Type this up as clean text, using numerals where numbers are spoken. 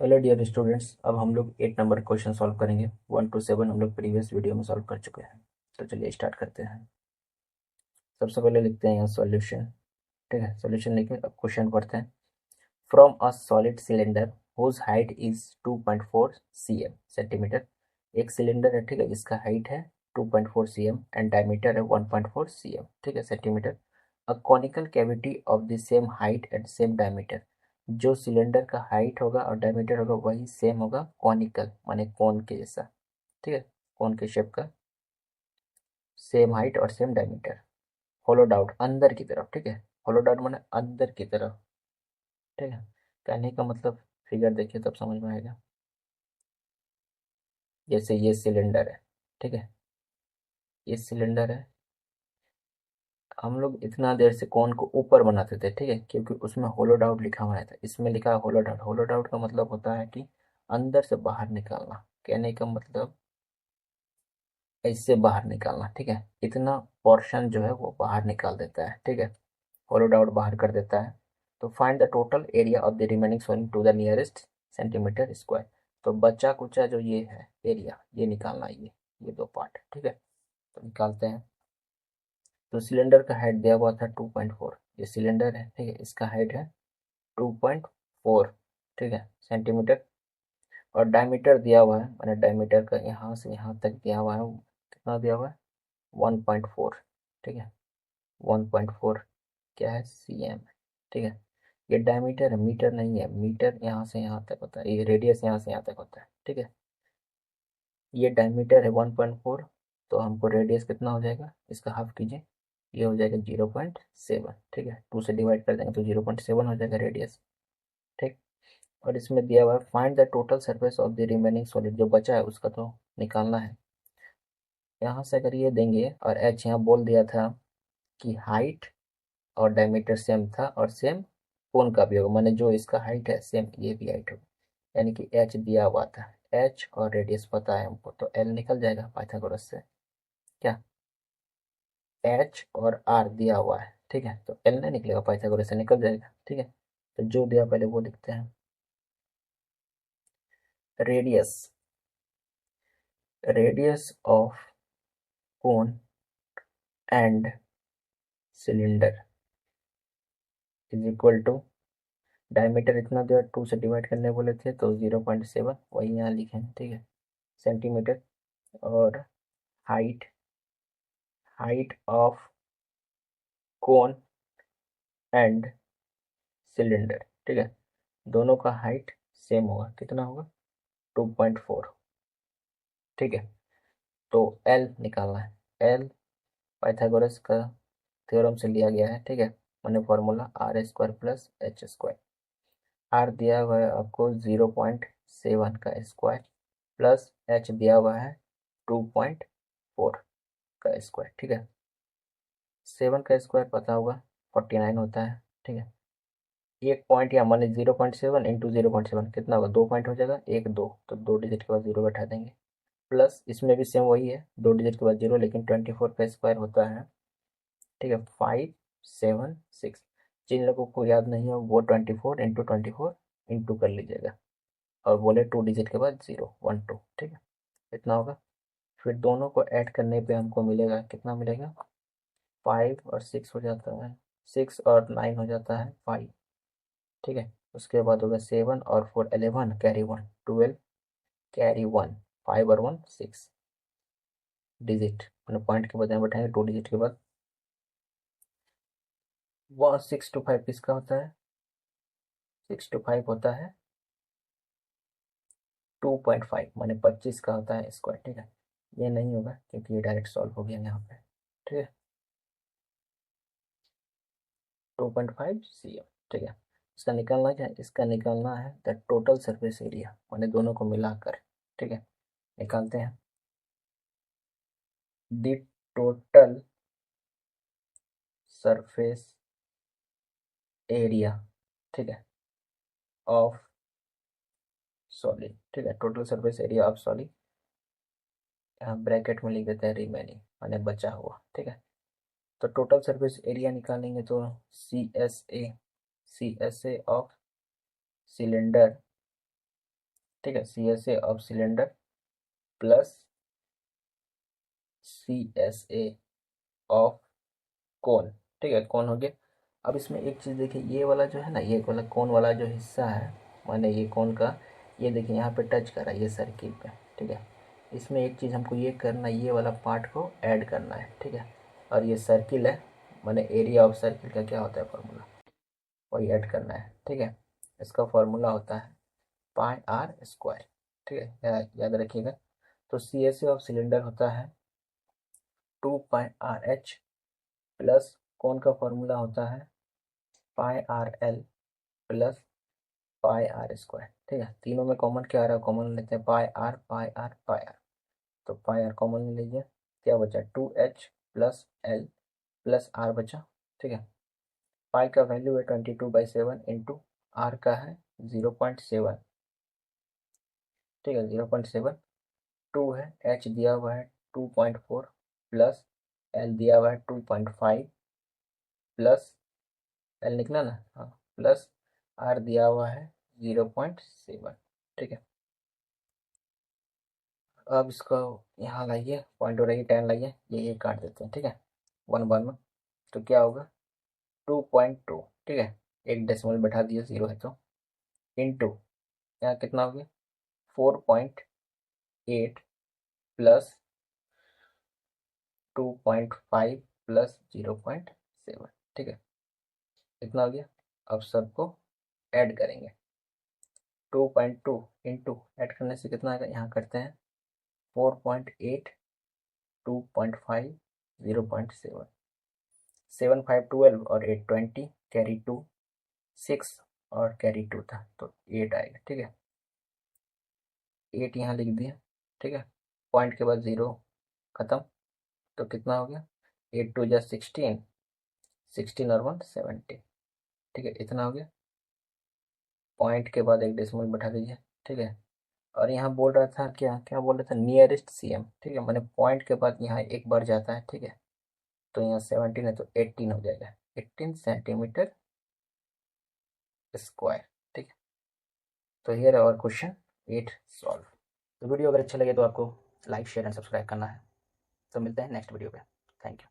Hello dear students, अब हम लोग 8 नंबर क्वेश्चन सॉल्व करेंगे। 1 to 7 हम लोग प्रीवियस वीडियो में सॉल्व कर चुके हैं। तो चलिए स्टार्ट करते हैं। सबसे पहले लिखते हैं यहाँ सॉल्यूशन। ठीक है, सॉल्यूशन लिखे अब क्वेश्चन पढ़ते हैं। From a solid cylinder whose height is 2.4 cm centimetre. एक सिलेंडर है, ठीक है, जिसका हाइट है 2.4 cm एंड डायमीटर है 1.4 cm, ठीक है, centimetre. A conical cavity of the same height and same diameter. जो सिलेंडर का हाइट होगा और डायमीटर होगा वही सेम होगा, कॉनिकल माने कोन के जैसा, ठीक है, कोन के शेप का, सेम हाइट और सेम डायमीटर। होलोड आउट अंदर की तरफ, ठीक है, होलोड आउट माने अंदर की तरफ, ठीक है। कहने का मतलब फिगर देखिए तब समझ में आएगा। जैसे ये सिलेंडर है, ठीक है, ये सिलेंडर है। हम लोग इतना देर से कौन को ऊपर बनाते थे, ठीक है, क्योंकि उसमें होलोड आउट लिखा हुआ था। इसमें लिखा है होलोड आउट। होलोड आउट का मतलब होता है कि अंदर से बाहर निकालना। कहने का मतलब ऐसे बाहर निकालना, ठीक है। इतना पोर्शन जो है वो बाहर निकाल देता है, ठीक है, होलोड आउट बाहर कर देता है। तो find the total area of the remaining soil to the nearest centimetre square. तो बचा कुचा जो ये है एरिया, ये निकालना है, ये दो पार्ट, ठीक है। तो निकालते हैं। तो सिलेंडर का हाइट दिया हुआ था 2.4। ये सिलेंडर है, ठीक है, इसका हाइट है 2.4, ठीक है, सेंटीमीटर। और डायमीटर दिया हुआ है, मैंने डायमीटर का यहाँ से यहाँ तक दिया हुआ है, कितना दिया हुआ है 1.4, ठीक है, 1.4 क्या है cm, ठीक है। ये डायमीटर है, मीटर नहीं है। मीटर यहाँ से यहाँ तक होता है, ये रेडियस यहाँ से यहाँ तक होता है, ठीक है। ये डायमीटर है 1.4, तो हमको रेडियस कितना हो जाएगा, इसका हाफ कीजिए, ये हो जाएगा 0.7, ठीक है। 2 से डिवाइड कर देंगे तो 0.7 हो जाएगा रेडियस, ठीक। और इसमें दिया हुआ है find the total surface of the remaining solid. जो बचा है उसका तो निकालना है। यहाँ से अगर ये देंगे और एच यहाँ बोल दिया था कि हाइट और डायमीटर सेम था और सेम कोण का भी होगा, माने जो इसका हाइट है सेम ये भी हाइट होगा। यानी कि एच दिया हुआ था, एच और रेडियस पता है हमको, तो एल निकल जाएगा पाइथागोरस से। क्या, एच और आर दिया हुआ है, ठीक है, तो एल नहीं निकलेगा, पाइथागोरस से निकल जाएगा, ठीक है। तो जो दिया पहले वो लिखते हैं। Radius, radius of cone and cylinder is equal to, diameter इतना दिया, 2 से डिवाइड करने बोले थे तो 0.7, वही यहाँ लिखे हैं, ठीक है, सेंटीमीटर। और height, height of cone and cylinder, ठीक है, दोनों का हाइट सेम होगा, कितना होगा 2.4, ठीक है। तो एल निकालना है। एल पाइथागोरस का थ्योरम से लिया गया है, ठीक है, मैंने formula R square plus H square. R दिया हुआ है आपको 0.7 का स्क्वायर, प्लस एच दिया हुआ है 2.4 का स्क्वायर, ठीक है। 7 का स्क्वायर पता होगा 49 होता है, ठीक है। एक पॉइंट या माने 0.7 इंटू 0.7 कितना होगा, 2 पॉइंट हो जाएगा, एक दो, तो 2 डिजिट के बाद जीरो बैठा देंगे। प्लस इसमें भी सेम वही है, 2 डिजिट के बाद जीरो, लेकिन 24 का स्क्वायर होता है, ठीक है, 576। जिन लोगों को याद नहीं हो वो 24 इंटू 24 इंटू कर लीजिएगा, और बोले 2 डिजिट के बाद जीरो 1 2, ठीक है, इतना होगा। फिर दोनों को ऐड करने पे हमको मिलेगा, कितना मिलेगा, 5 और 6 हो जाता है, 6 और 9 हो जाता है 5, ठीक है। उसके बाद होगा 7 और 4 11, कैरी 1 12, कैरी 1, 5 और 1 6 डिजिट, मैंने पॉइंट के बजाय बैठाएंगे 2 डिजिट के बाद। 6 to 5 किसका होता है, 6 to 5 होता है 2.5, माने 25 का होता है स्क्वायर, ठीक है। ये नहीं होगा क्योंकि ये डायरेक्ट सॉल्व हो गया यहाँ पे, ठीक है, 2.5 cm, ठीक है। इसका निकालना क्या है, इसका निकालना है द टोटल सरफेस एरिया, माने दोनों को मिलाकर, ठीक है। निकालते हैं। द टोटल सरफेस एरिया, ठीक है, ऑफ सॉलिड, ठीक है, total surface area of solid, यहाँ ब्रैकेट में लिख देते हैं रिमेनिंग, माने बचा हुआ, ठीक है। तो टोटल सरफेस एरिया निकालेंगे तो C S A, C S A of cylinder ठीक है, CSA of cylinder plus CSA of cone, ठीक है, कोन हो गया। अब इसमें एक चीज़ देखिए, ये वाला जो है ना, ये वाला कोन वाला जो हिस्सा है, माने ये कोन का, ये देखिए यहाँ पे टच कर रहा है ये सर्किल पे, ठीक है। इसमें एक चीज़ हमको ये करना है, ये वाला पार्ट को ऐड करना है, ठीक है। और ये सर्किल है, माने एरिया ऑफ सर्किल का क्या होता है फॉर्मूला, वही ऐड करना है, ठीक है। इसका फॉर्मूला होता है पाई आर स्क्वायर, ठीक है, याद रखिएगा। तो CSA ऑफ सिलेंडर होता है 2 πr h प्लस कोन का फॉर्मूला होता है πrl प्लस πr², ठीक है। तीनों में कॉमन क्या आ रहा है, कॉमन लेते हैं पाई आर, तो पाई आर कॉमन ले लीजिए, क्या बचा 2h plus l plus r बचा, ठीक है। पाई का वैल्यू है 22/7 इंटू आर का है 0.7, ठीक है, 0.7। 2 है, h दिया हुआ है 2.4 प्लस l दिया हुआ है 2.5 प्लस l निकला ना, हाँ, प्लस r दिया हुआ है 0.7, ठीक है। अब इसको यहाँ लाइए, पॉइंट हो रही है 10 लाइए, ये काट देते हैं, ठीक है, 1 बार में। तो क्या होगा 2.2, ठीक है, एक डेसिमल बैठा दिया, 0 है तो, इंटू यहाँ कितना हो गया 4.8 प्लस 2.5 प्लस 0.7, ठीक है, इतना हो गया। अब सबको ऐड करेंगे, 2.2 इंटू ऐड करने से कितना आएगा, यहाँ करते हैं 4.8, 2.5, 0.7, 7 5 12 और 8 20, कैरी 2 6 और कैरी 2 था तो 8 आएगा, ठीक है। 8 यहाँ लिख दिया, ठीक है, पॉइंट के बाद 0 खत्म, तो कितना हो गया 8 2 जा 16, 16 और 1 17, ठीक है, इतना हो गया। पॉइंट के बाद एक डेसिमल बैठा दीजिए, ठीक है। और यहाँ बोल रहा था क्या, क्या बोल रहा था, नियरेस्ट CM, ठीक है, मैंने पॉइंट के बाद यहाँ एक बार जाता है, ठीक है। तो यहाँ 17 है तो 18 हो जाएगा, 18 सेंटीमीटर स्क्वायर, ठीक है। तो हियर आवर क्वेश्चन 8 सॉल्व। तो वीडियो अगर अच्छा लगे तो आपको लाइक शेयर एंड सब्सक्राइब करना है। तो मिलते हैं नेक्स्ट वीडियो पे, थैंक यू।